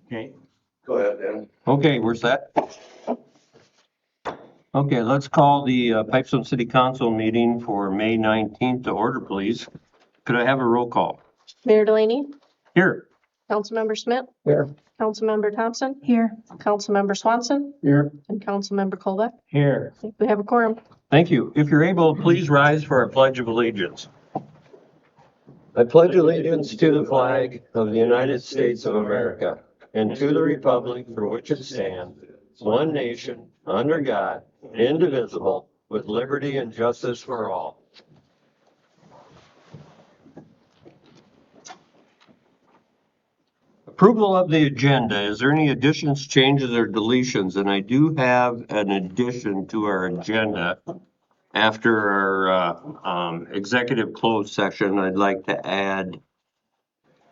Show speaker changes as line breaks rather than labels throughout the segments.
Okay.
Go ahead, Dan.
Okay, we're set. Okay, let's call the Pipestone City Council meeting for May 19th to order, please. Could I have a roll call?
Mayor Delaney,
Here.
Councilmember Schmidt,
Here.
Councilmember Thompson. Here. Councilmember Swanson
Here.
and Councilmember Kolbeck.
Here.
I think we have a quorum.
Thank you. If you're able, please rise for our Pledge of Allegiance. I pledge allegiance to the flag of the United States of America and to the republic for which it stands, one nation, under God, indivisible, with liberty and justice for all. Approval of the agenda. Is there any additions, changes, or deletions? And I do have an addition to our agenda. After our executive closed session, I'd like to add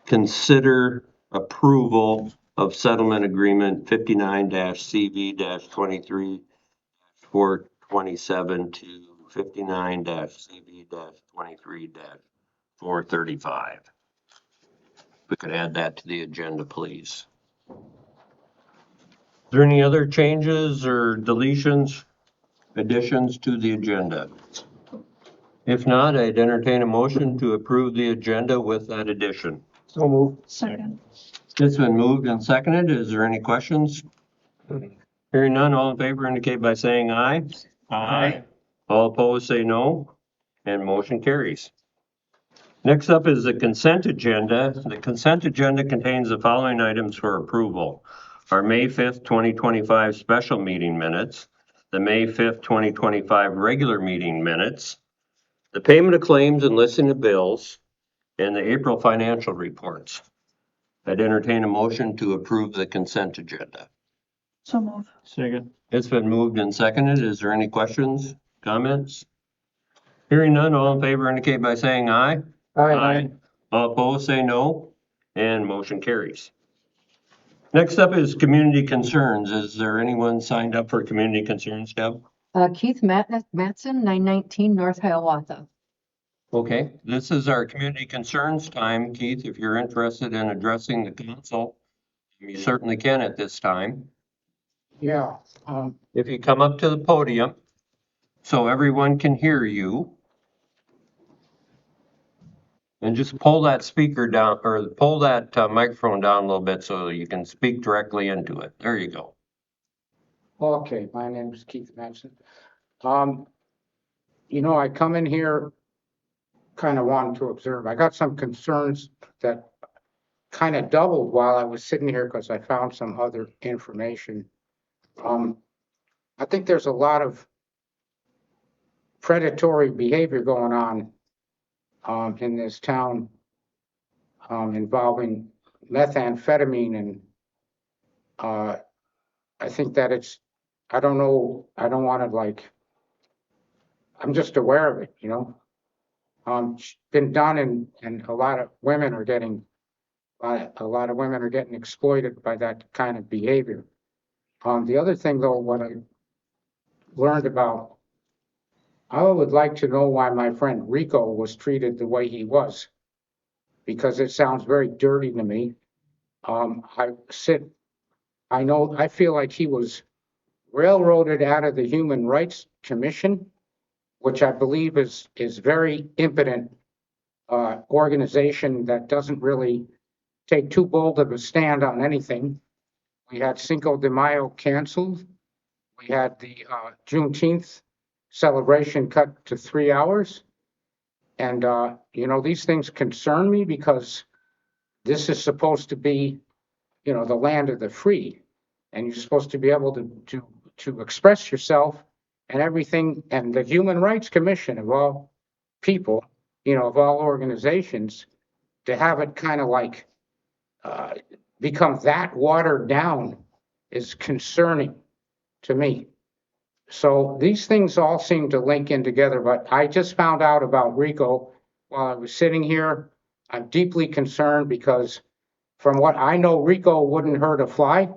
consider approval of settlement agreement 59-CV-23-427 to 59-CV-23-435. We could add that to the agenda, please. Is there any other changes or deletions, additions to the agenda? If not, I'd entertain a motion to approve the agenda with that addition.
So moved.
Second.
It's been moved and seconded. Is there any questions? Hearing none, all in favor indicate by saying aye.
Aye.
All opposed say no, and motion carries. Next up is the consent agenda. The consent agenda contains the following items for approval. Our May 5th, 2025 special meeting minutes, the May 5th, 2025 regular meeting minutes, the payment of claims and listing of bills, and the April financial reports. I'd entertain a motion to approve the consent agenda.
So move.
Second.
It's been moved and seconded. Is there any questions, comments? Hearing none, all in favor indicate by saying aye.
Aye.
All opposed say no, and motion carries. Next up is community concerns. Is there anyone signed up for community concerns, Deb?
Keith Matson, 919 North Hiawatha.
Okay, this is our community concerns time. Keith, if you're interested in addressing the council, you certainly can at this time.
Yeah,
If you come up to the podium so everyone can hear you. And just pull that speaker down, or pull that microphone down a little bit so you can speak directly into it. There you go.
okay, my name is Keith Manson. I come in here kind of wanting to observe. I got some concerns that kind of doubled while I was sitting here because I found some other information. I think there's a lot of predatory behavior going on in this town involving methamphetamine, and I think that I don't know, I don't want to I'm just aware of it, It's been done, and a lot of women are getting exploited by that kind of behavior. The other thing, though, what I learned about, I would like to know why my friend Rico was treated the way he was, because it sounds very dirty to me. I feel like he was railroaded out of the Human Rights Commission, which I believe is very impotent organization that doesn't really take too bold of a stand on anything. We had Cinco de Mayo canceled. We had the Juneteenth celebration cut to 3 hours. And, these things concern me because this is supposed to be, the land of the free. And you're supposed to be able to express yourself and everything. And the Human Rights Commission of all people, of all organizations, to have it kind of become that watered down is concerning to me. So these things all seem to link in together, but I just found out about Rico while I was sitting here. I'm deeply concerned because from what I know, Rico wouldn't hurt a fly,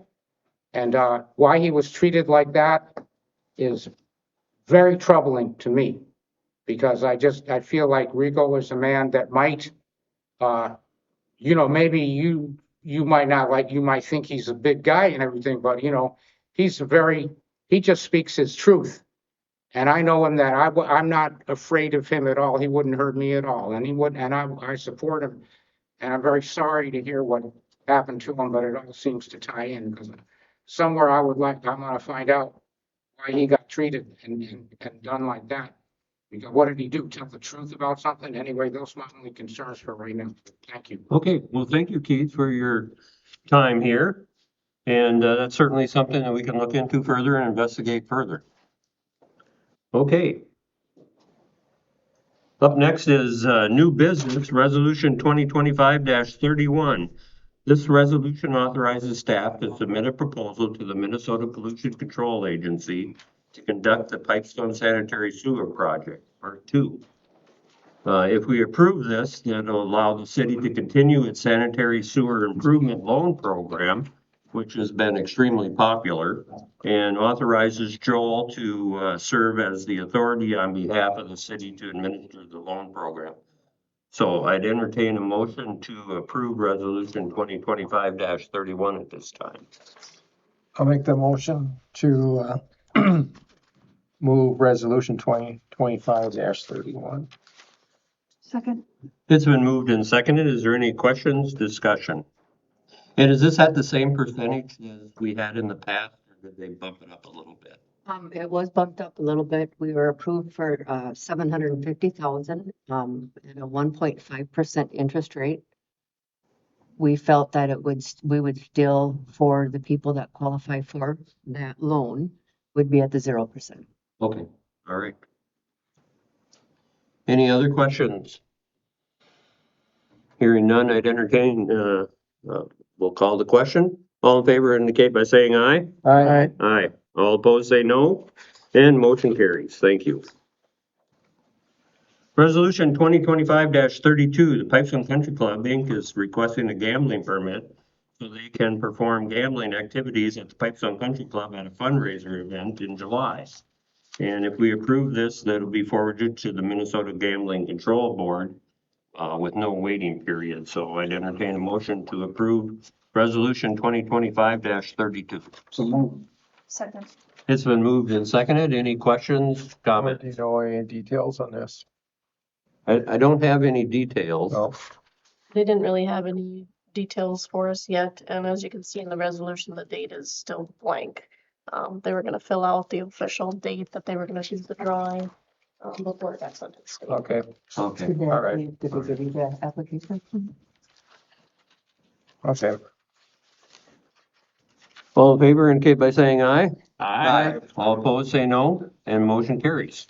and why he was treated like that is very troubling to me, because I feel like Rico is a man that might, maybe you you might not like, you might think he's a big guy and everything, but you know, he just speaks his truth. And I know him that I'm not afraid of him at all. He wouldn't hurt me at all. And he wouldn't, and I support him. And I'm very sorry to hear what happened to him, but it all seems to tie in because somewhere I want to find out why he got treated and done like that. Because what did he do? Tell the truth about something? Anyway, those are my only concerns for right now. Thank you.
Okay, well, thank you, Keith, for your time here. And that's certainly something that we can look into further and investigate further. Okay. Up next is new business, Resolution 2025-31. This resolution authorizes staff to submit a proposal to the Minnesota Pollution Control Agency to conduct the Pipestone Sanitary Sewer Project, Part 2. If we approve this, then it'll allow the city to continue its sanitary sewer improvement loan program, which has been extremely popular, and authorizes Joel to serve as the authority on behalf of the city to administer the loan program. So I'd entertain a motion to approve Resolution 2025-31 at this time.
I'll make the motion to move resolution 2025-31.
Second.
It's been moved and seconded. Is there any questions, discussion? And is this at the same percentage as we had in the past, or did they bump it up a little bit?
It was bumped up a little bit. We were approved for 750,000 at a 1.5% interest rate. We felt that we would still, for the people that qualify for that loan, would be at the 0%.
Okay, all right. Any other questions? Hearing none, I'd entertain, we'll call the question. All in favor indicate by saying aye.
Aye.
Aye. All opposed say no, and motion carries. Thank you. Resolution 2025-32, the Pipestone Country Club, Inc. is requesting a gambling permit so they can perform gambling activities at the Pipestone Country Club at a fundraiser event in July. And if we approve this, that'll be forwarded to the Minnesota Gambling Control Board with no waiting period. So I'd entertain a motion to approve Resolution 2025-32.
So move.
Second.
It's been moved and seconded. Any questions,
Do
comments?
you know any details on this?
I don't have any details.
No.
They didn't really have any details for us yet, and as you can see in the resolution, the date is still blank. They were gonna fill out the official date that they were gonna choose the drawing, before it got sent to the state.
Okay.
Okay.
Did
All right.
we give you the application?
Okay.
All in favor indicate by saying aye.
Aye.
All opposed say no, and motion carries.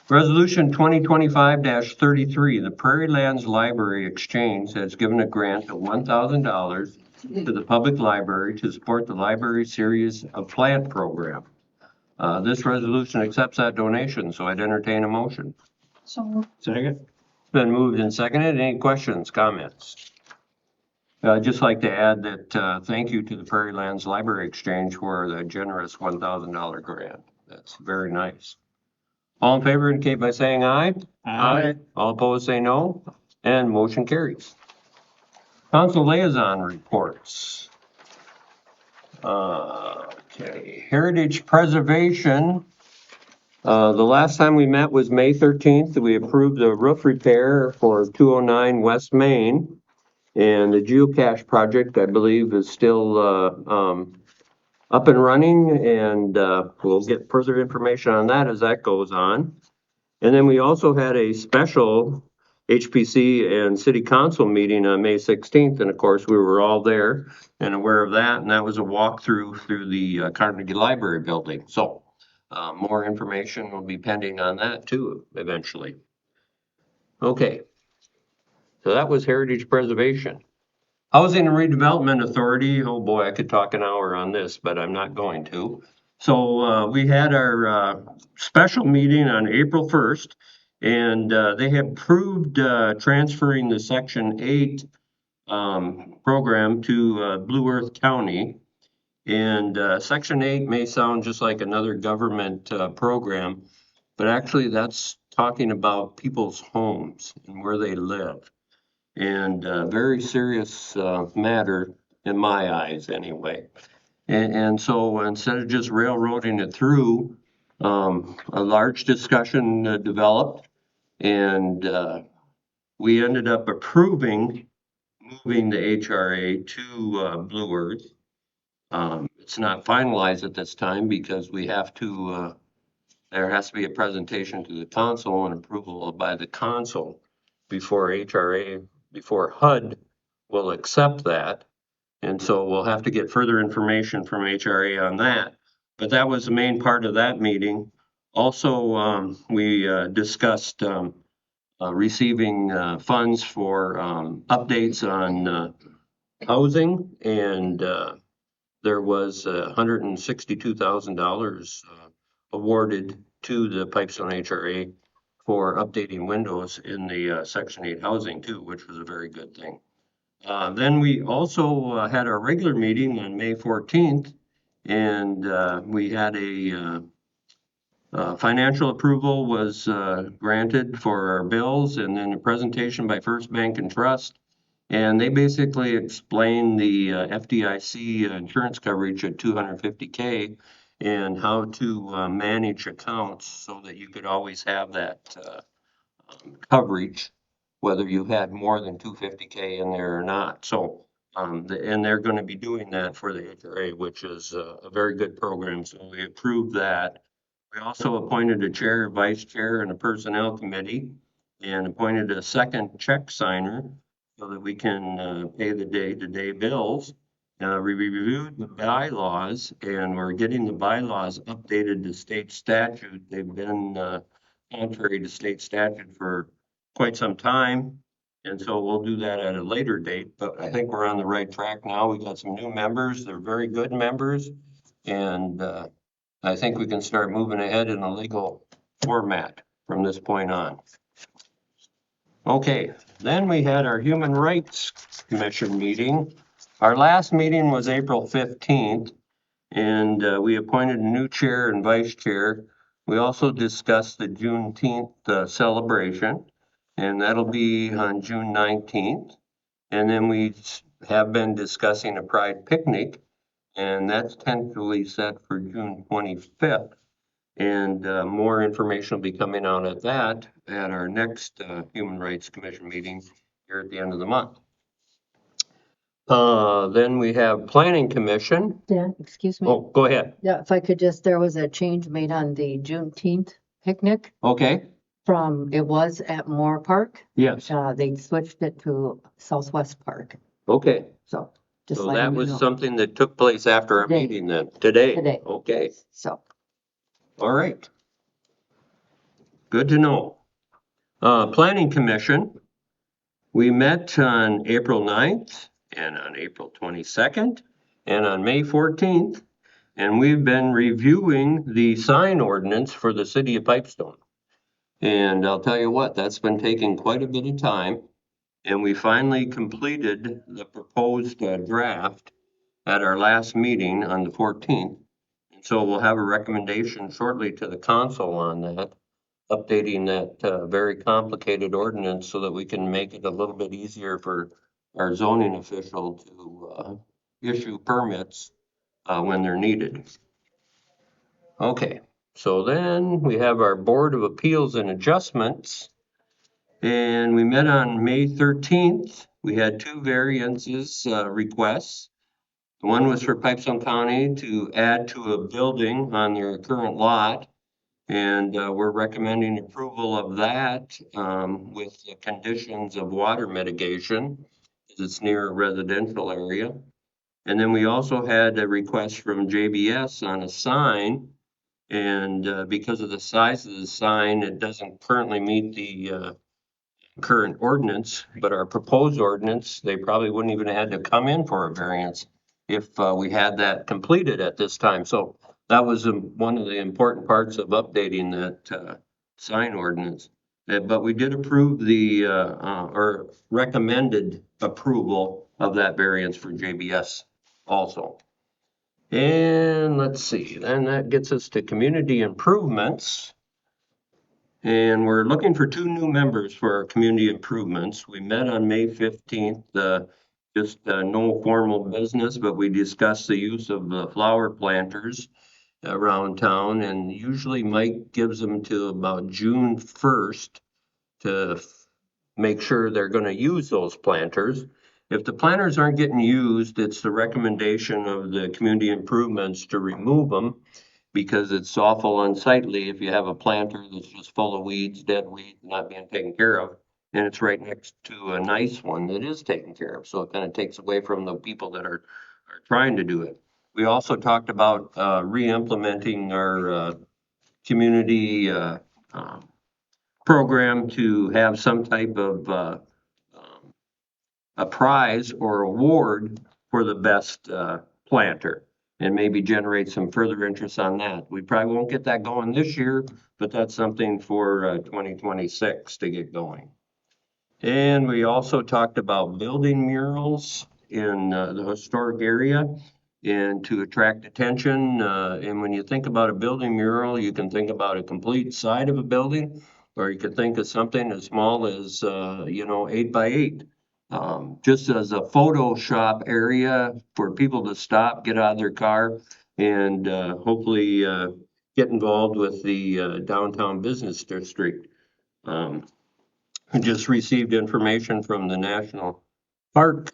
Resolution 2025-33, the Prairie Lands Library Exchange has given a grant of $1,000 to the public library to support the library series of plant program. This resolution accepts that donation, so I'd entertain a motion.
So
Second. It's been moved and seconded. Any questions, comments? I'd just like to add that thank you to the Prairie Lands Library Exchange for the generous $1,000 grant. That's very nice. All in favor indicate by saying aye.
Aye.
All opposed say no, and motion carries. Council liaison reports. Okay, Heritage Preservation. The last time we met was May 13th. We approved the roof repair for 209 West Main. And the geocache project, I believe, is still up and running, and we'll get further information on that as that goes on. And then we also had a special HPC and City Council meeting on May 16th, and of course, we were all there and aware of that, and that was a walkthrough through the Carnegie Library building. So more information will be pending on that too, eventually. Okay. So that was Heritage Preservation. Housing and Redevelopment Authority, oh boy, I could talk an hour on this, but I'm not going to. So we had our special meeting on April 1st, and they have approved transferring the Section 8 program to Blue Earth County. And Section 8 may sound just like another government program, but actually that's talking about people's homes and where they live. and a very serious matter in my eyes anyway. And so instead of just railroading it through, a large discussion developed, and we ended up approving moving the HRA to Blue Earth. It's not finalized at this time because we have to, there has to be a presentation to the council and approval by the council before HRA, before HUD will accept that. And so we'll have to get further information from HRA on that. But that was the main part of that meeting. Also, we discussed receiving funds for updates on housing, and there was $162,000 awarded to the Pipestone HRA for updating windows in the Section 8 housing too, which was a very good thing. Then we also had our regular meeting on May 14th, and we had a financial approval was granted for our bills, and then a presentation by First Bank and Trust. And they basically explained the FDIC insurance coverage at $250K and how to manage accounts so that you could always have that coverage, whether you had more than 250K in there or not. So, and they're going to be doing that for the HRA, which is a very good program. So we approved that. We also appointed a chair, vice chair, and a personnel committee, and appointed a second check signer so that we can pay the day-to-day bills. We reviewed the bylaws, and we're getting the bylaws updated to state statute. They've been contrary to state statute for quite some time. And so we'll do that at a later date, but I think we're on the right track now. We got some new members. They're very good members. And I think we can start moving ahead in a legal format from this point on. Okay, then we had our Human Rights Commission meeting. Our last meeting was April 15th, and we appointed a new chair and vice chair. We also discussed the Juneteenth celebration, and that'll be on June 19th. And then we have been discussing a Pride picnic, and that's tentatively set for June 25th. And more information will be coming out at that at our next Human Rights Commission meeting here at the end of the month. Then we have Planning Commission.
Dan, excuse me.
Oh, go ahead.
Yeah, if I could just, there was a change made on the Juneteenth picnic
Okay,
from, it was at Moore Park.
yes,
They switched it to Southwest Park.
okay.
So just
So
letting
that
you
was
know.
something that took place after our
Today.
meeting then, today?
Today.
Okay,
So,
all right. Good to know. Planning Commission, we met on April 9th and on April 22nd and on May 14th. And we've been reviewing the sign ordinance for the city of Pipestone. And I'll tell you what, that's been taking quite a bit of time. And we finally completed the proposed draft at our last meeting on the 14th. And so we'll have a recommendation shortly to the council on that, updating that very complicated ordinance so that we can make it a little bit easier for our zoning official to issue permits when they're needed. Okay, so then we have our Board of Appeals and Adjustments. And we met on May 13th. We had two variances requests. One was for Pipestone County to add to a building on their current lot. And we're recommending approval of that with the conditions of water mitigation, because it's near a residential area. And then we also had a request from JBS on a sign. And because of the size of the sign, it doesn't currently meet the current ordinance, but our proposed ordinance, they probably wouldn't even have had to come in for a variance if we had that completed at this time. So that was one of the important parts of updating that sign ordinance. But we did approve the, or recommended approval of that variance for JBS also. And let's see, then that gets us to community improvements. And we're looking for 2 new members for our community improvements. We met on May 15th, just no formal business, but we discussed the use of flower planters around town. And usually Mike gives them to about June 1st to make sure they're going to use those planters. If the planters aren't getting used, it's the recommendation of the community improvements to remove them because it's awful unsightly if you have a planter that's just full of weeds, dead weeds, not being taken care of, and it's right next to a nice one that is taken care of. So it kind of takes away from the people that are trying to do it. We also talked about re-implementing our community program to have some type of a prize or award for the best planter and maybe generate some further interest on that. We probably won't get that going this year, but that's something for 2026 to get going. And we also talked about building murals in the historic area and to attract attention. And when you think about a building mural, you can think about a complete side of a building, or you could think of something as small as, 8 by 8. Just as a Photoshop area for people to stop, get out of their car, and hopefully get involved with the downtown business district. I just received information from the National Park,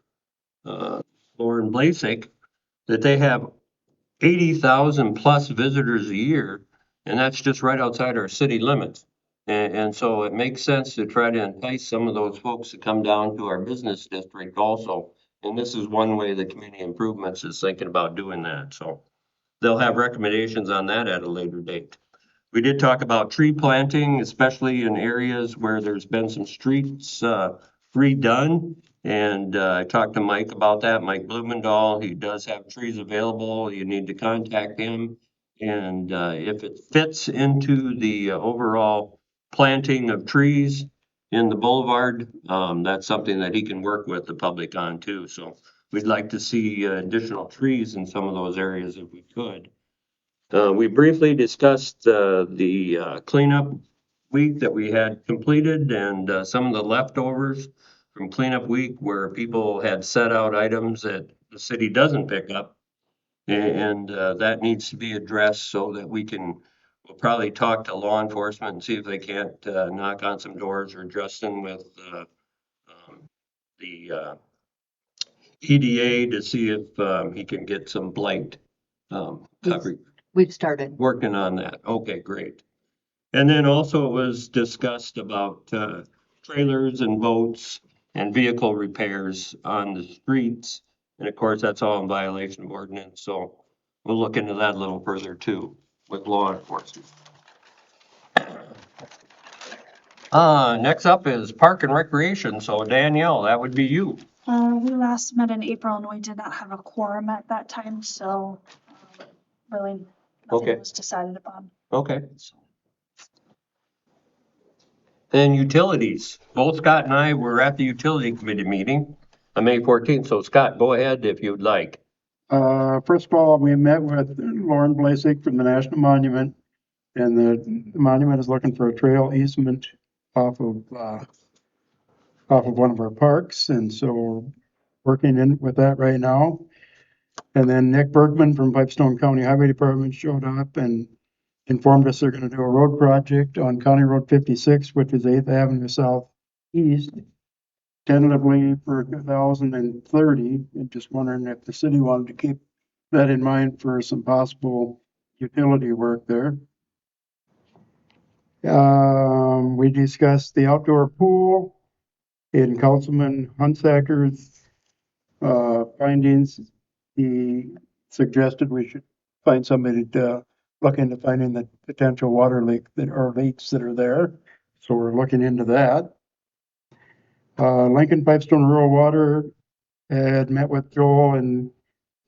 Lauren Blasik, that they have 80,000 plus visitors a year, and that's just right outside our city limits. And so it makes sense to try to entice some of those folks to come down to our business district also. And this is one way the community improvements is thinking about doing that. So they'll have recommendations on that at a later date. We did talk about tree planting, especially in areas where there's been some streets redone. And I talked to Mike about that, Mike Blumendahl. He does have trees available. You need to contact him. And if it fits into the overall planting of trees in the boulevard, that's something that he can work with the public on too. So we'd like to see additional trees in some of those areas if we could. We briefly discussed the cleanup week that we had completed and some of the leftovers from cleanup week where people had set out items that the city doesn't pick up. And that needs to be addressed so that we'll probably talk to law enforcement and see if they can't knock on some doors or Justin with the EDA to see if he can get some blight coverage.
We've started.
Working on that. Okay, great. And then also it was discussed about trailers and boats and vehicle repairs on the streets. And of course, that's all in violation of ordinance. So we'll look into that a little further too with law enforcement. Next up is Park and Recreation. So Danielle, that would be you.
We last met in April and we did not have a quorum at that time, so really
Okay.
nothing was decided upon.
Okay. And utilities. Both Scott and I were at the utility committee meeting on May 14th. So Scott, go ahead if you'd like.
First of all, we met with Lauren Blasik from the National Monument, and the monument is looking for a trail easement off of one of our parks, and so we're working in with that right now. And then Nick Bergman from Pipestone County Highway Department showed up and informed us they're going to do a road project on County Road 56, which is 8th Avenue Southeast, tentatively for 2030. And just wondering if the city wanted to keep that in mind for some possible utility work there. We discussed the outdoor pool in Councilman Hunsacker's findings. He suggested we should find somebody to look into finding the potential water leak or leaks that are there. So we're looking into that. Lincoln Pipestone Rural Water had met with Joel and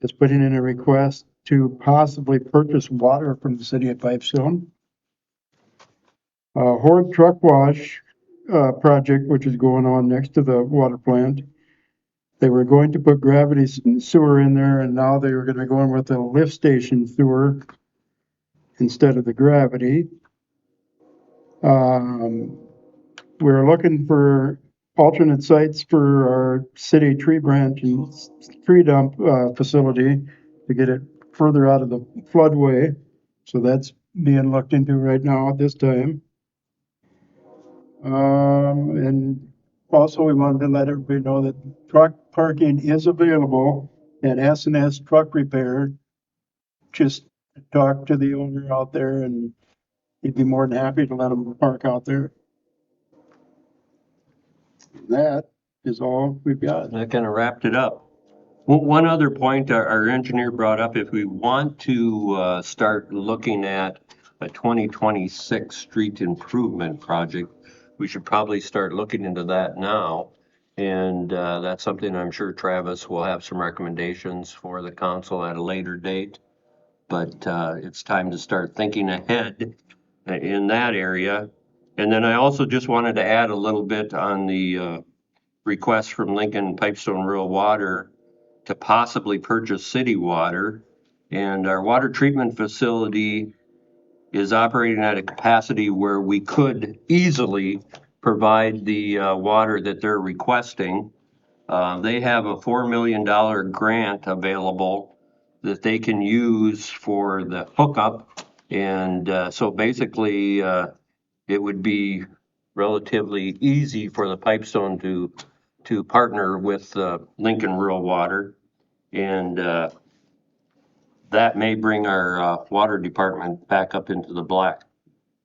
is putting in a request to possibly purchase water from the city of Pipestone. Horde Truck Wash project, which is going on next to the water plant. They were going to put gravity sewer in there, and now they were going to go in with a lift station sewer instead of the gravity. We're looking for alternate sites for our city tree branch and tree dump, facility to get it further out of the floodway. So that's being looked into right now at this time. And also we wanted to let everybody know that truck parking is available at S&S Truck Repair. Just talk to the owner out there and he'd be more than happy to let them park out there. That is all we've got.
That kind of wrapped it up. One other point our engineer brought up, if we want to start looking at a 2026 street improvement project, we should probably start looking into that now. And that's something I'm sure Travis will have some recommendations for the council at a later date. But it's time to start thinking ahead in that area. And then I also just wanted to add a little bit on the request from Lincoln Pipestone Rural Water to possibly purchase city water. And our water treatment facility is operating at a capacity where we could easily provide the water that they're requesting. They have a $4 million grant available that they can use for the hookup. And so basically, it would be relatively easy for the Pipestone to partner with Lincoln Rural Water. And that may bring our water department back up into the black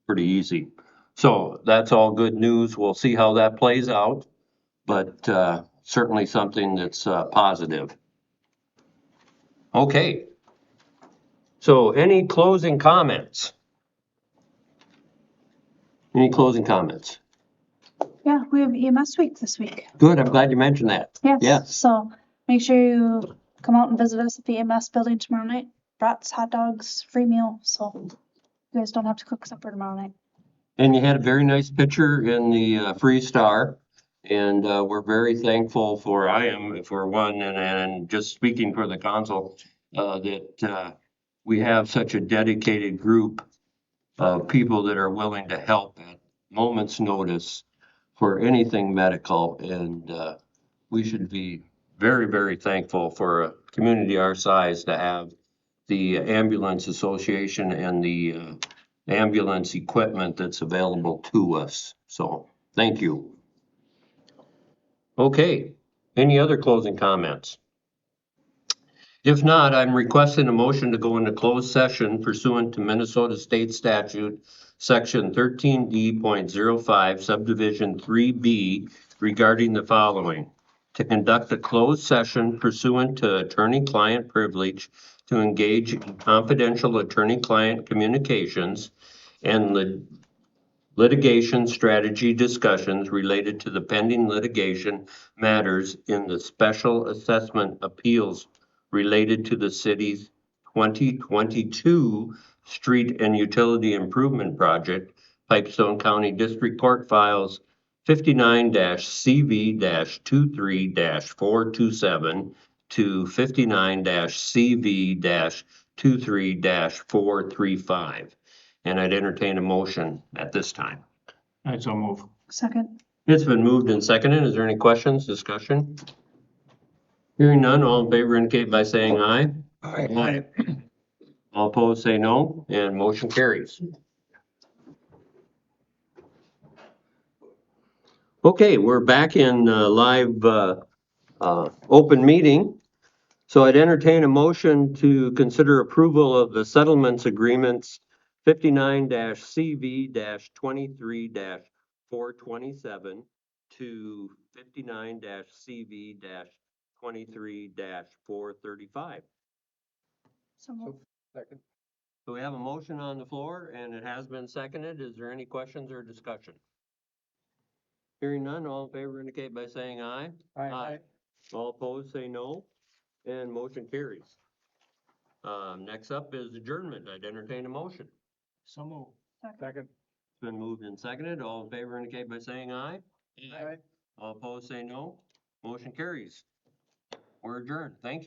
pretty easy. So that's all good news. We'll see how that plays out, but certainly something that's positive. Okay. So any closing comments? Any closing comments?
Yeah, we have EMS week this week.
Good. I'm glad you mentioned that.
Yes.
Yes.
So make sure you come out and visit us at the EMS building tomorrow night. Brats, hot dogs, free meal. So you guys don't have to cook supper tomorrow night.
And you had a very nice picture in the Free Star. And we're very thankful I am for one, and just speaking for the council, that we have such a dedicated group of people that are willing to help at moment's notice for anything medical. And we should be very, very thankful for a community our size to have the ambulance association and the ambulance equipment that's available to us. So thank you. Okay, any other closing comments? If not, I'm requesting a motion to go into closed session pursuant to Minnesota State Statute, Section 13D.05, Subdivision 3B, regarding the following. To conduct a closed session pursuant to attorney-client privilege to engage in confidential attorney-client communications and litigation strategy discussions related to the pending litigation matters in the special assessment appeals related to the city's 2022 street and utility improvement project, Pipestone County District Court Files 59-CV-23-427 to 59-CV-23-435. And I'd entertain a motion at this time.
I so move.
Second.
It's been moved and seconded. Is there any questions, discussion? Hearing none, all in favor indicate by saying aye. Aye. All opposed say no, and motion carries. Okay, we're back in live open meeting. So I'd entertain a motion to consider approval of the settlements agreements 59-CV-23-427 to 59-CV-23-435.
So moved.
Second.
So we have a motion on the floor and it has been seconded. Is there any questions or discussion? Hearing none, all in favor indicate by saying aye.
Aye.
All opposed say no, and motion carries. Next up is adjournment. I'd entertain a motion.
So move.
Second.
It's been moved and seconded. All in favor indicate by saying aye.
Aye.
All opposed say no. Motion carries. We're adjourned. Thank you.